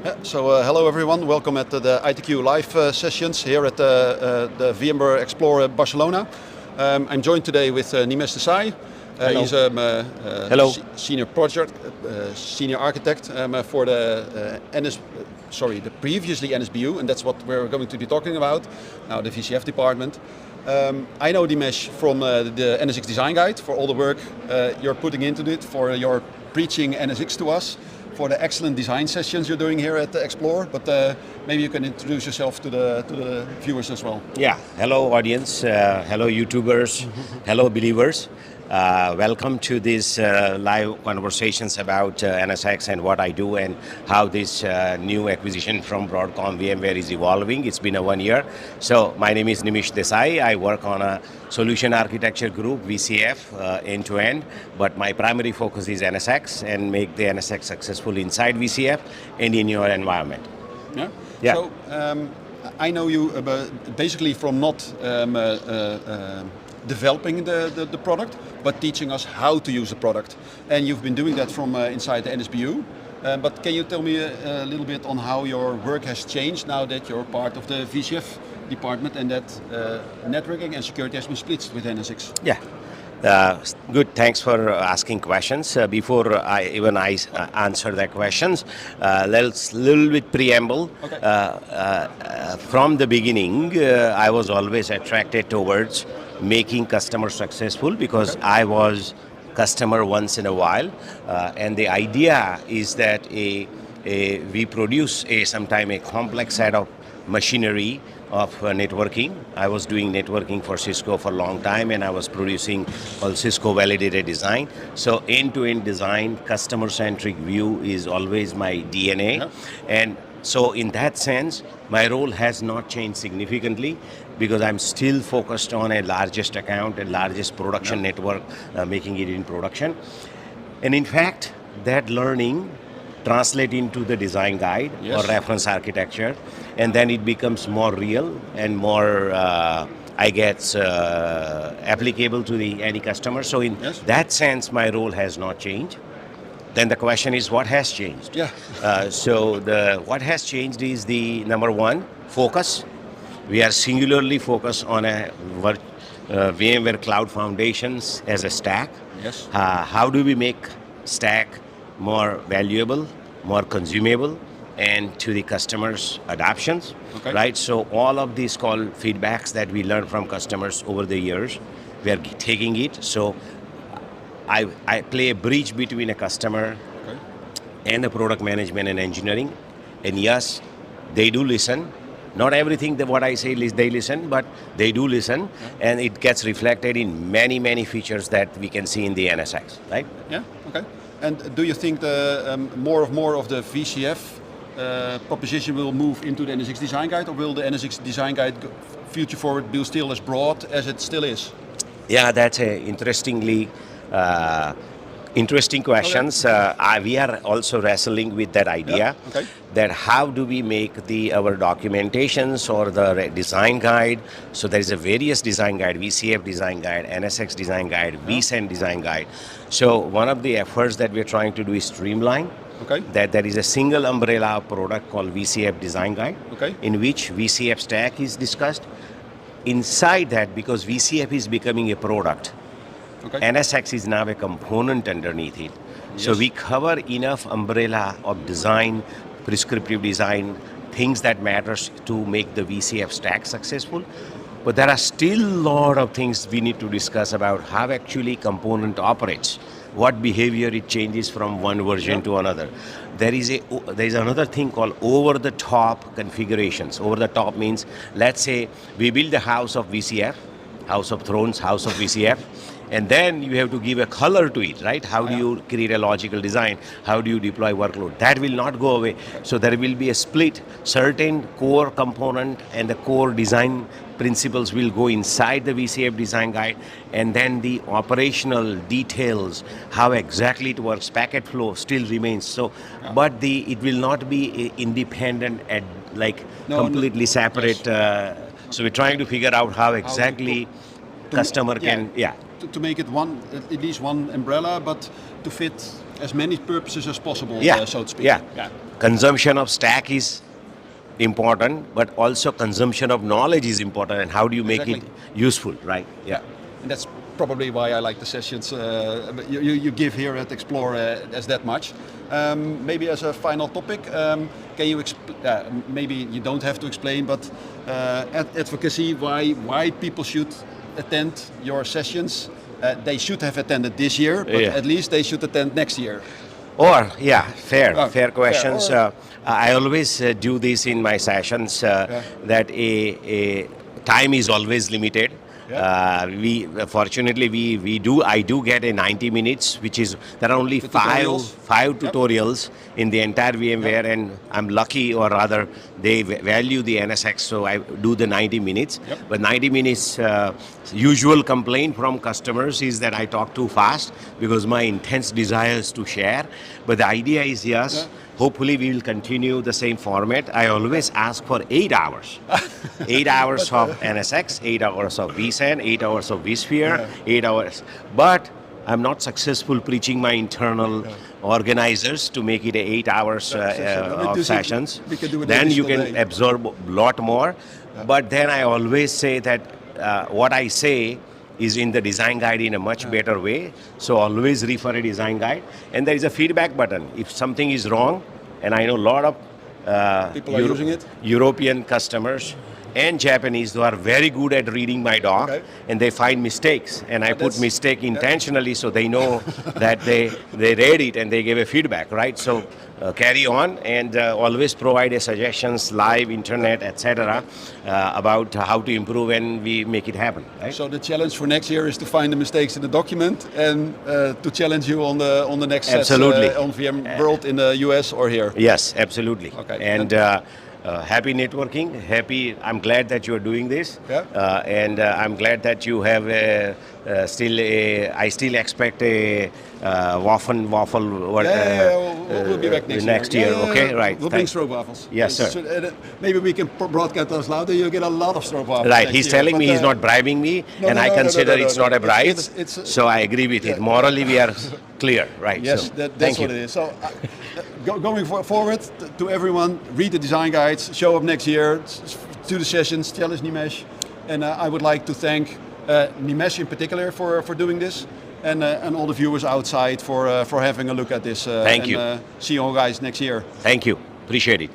Hello everyone, welcome at the ITQ Live sessions here at the VMware Explore Barcelona. I'm joined today with Nimish Desai. He's Hello. senior architect for the the previously NSBU, and that's what we're going to be talking about now, the VCF department. I know Nimish from the NSX Design Guide for all the work you're putting into it, for your preaching NSX to us, for the excellent design sessions you're doing here at the Explore, but maybe you can introduce yourself to the viewers as well. Yeah, hello audience, hello YouTubers, hello believers. Welcome to these live conversations about NSX and what I do and how this new acquisition from Broadcom VMware is evolving. It's been 1 year. So my name is Nimish Desai. I work on a solution architecture group, VCF, end-to-end, but my primary focus is NSX and make the NSX successful inside VCF and in your environment. Yeah. So I know you basically from not developing the product, but teaching us how to use the product. And you've been doing that from inside the NSBU. But can you tell me a little bit on how your work has changed now that you're part of the VCF department and that networking and security has been split with NSX? Yeah. Good, thanks for asking questions. Before I answer the questions, let's little bit preamble. Okay. From the beginning, I was always attracted towards making customers successful because I was customer once in a while, and the idea is that we produce sometime a complex set of machinery of networking. I was doing networking for Cisco for a long time, and I was producing all Cisco validated design. So end-to-end design, customer-centric view is always my DNA. Yeah. And so in that sense, my role has not changed significantly because I'm still focused on a largest account and largest production network, making it in production. And in fact, that learning translate into the design guide or reference architecture, and then it becomes more real and more, applicable to any customer. So in that sense, my role has not changed. Then the question is, what has changed? Yeah. What has changed is the number one, focus. We are singularly focused on a VMware Cloud Foundations as a stack. Yes. How do we make stack more valuable, more consumable, and to the customers' adoptions, right? So all of these feedbacks that we learn from customers over the years, we are taking it. So I play a bridge between a customer and the product management and engineering. And yes, they do listen. Not everything that what I say they listen, but they do listen, and it gets reflected in many, many features that we can see in the NSX, right? Yeah, okay. And do you think the more of the VCF proposition will move into the NSX Design Guide, or will the NSX Design Guide future forward be still as broad as it still is? Yeah, that's a interesting questions. We are also wrestling with that idea, that how do we make our documentations or the design guide. So there is a various design guide, VCF design guide, NSX design guide, vCENT design guide. So one of the efforts that we're trying to do is streamline. That there is a single umbrella product called VCF design guide, in which VCF stack is discussed. Inside that, because VCF is becoming a product, NSX is now a component underneath it. So we cover enough umbrella of design, prescriptive design, things that matters to make the VCF stack successful. But there are still a lot of things we need to discuss about how actually component operates, what behavior it changes from one version to another. There is another thing called over-the-top configurations. Over-the-top means, let's say we build a house of VCF, House of Thrones, House of VCF, and then you have to give a color to it, right? How do you create a logical design? How do you deploy workload? That will not go away. So there will be a split. Certain core component and the core design principles will go inside the VCF design guide, and then the operational details, how exactly it works, packet flow still remains. So, but it will not be independent and completely separate. So we're trying to figure out how exactly customer can, to make it at least one umbrella, but to fit as many purposes as possible, so to speak. Yeah. Consumption of stack is important, but also consumption of knowledge is important, and how do you make it useful, right? Yeah. And that's probably why I like the sessions you give here at Explore as that much. Maybe as a final topic, can you maybe you don't have to explain, but advocacy, why people should attend your sessions? They should have attended this year, but at least they should attend next year. Or, fair questions. I always do this in my sessions, that a time is always limited. I do get a 90 minutes, which is, there are only five tutorials in the entire VMware, and I'm lucky, or rather they value the NSX, so I do the 90 minutes. But 90 minutes, usual complaint from customers is that I talk too fast, because my intense desire is to share. But the idea is, hopefully we will continue the same format. I always ask for 8 hours. 8 hours of NSX, 8 hours of vSAN, 8 hours of vSphere, 8 hours. But I'm not successful preaching my internal organizers to make it 8 hours of sessions. Then you can absorb a lot more. But then I always say that what I say is in the design guide in a much better way. So always refer a design guide. And there is a feedback button. If something is wrong, and I know a lot of people are using it, European customers and Japanese who are very good at reading my doc, and they find mistakes, and I put mistake intentionally so they know that they read it and they give a feedback, right? So carry on, and always provide a suggestions, live, internet, etc. About how to improve, and we make it happen. Right? So the challenge for next year is to find the mistakes in the document and to challenge you on the next set on VMworld in the US or here. Yes, absolutely. Okay. And happy networking. I'm glad that you are doing this, and I'm glad that you have I still expect a waffle. We'll be back next year. Okay, right. We'll bring stroopwafels. Yes, sir. So, maybe we can broadcast those louder. You'll get a lot of stroopwafels. Right. He's telling me he's not bribing me, and I consider it's not a bribe. So I agree with it. Morally, we are clear, right? Yes, so, that's what it is. So going forward to everyone, read the design guides, show up next year to the sessions, challenge Nimish. And I would like to thank Nimish in particular for doing this, and all the viewers outside for having a look at this. Thank you. See you all guys next year. Thank you. Appreciate it.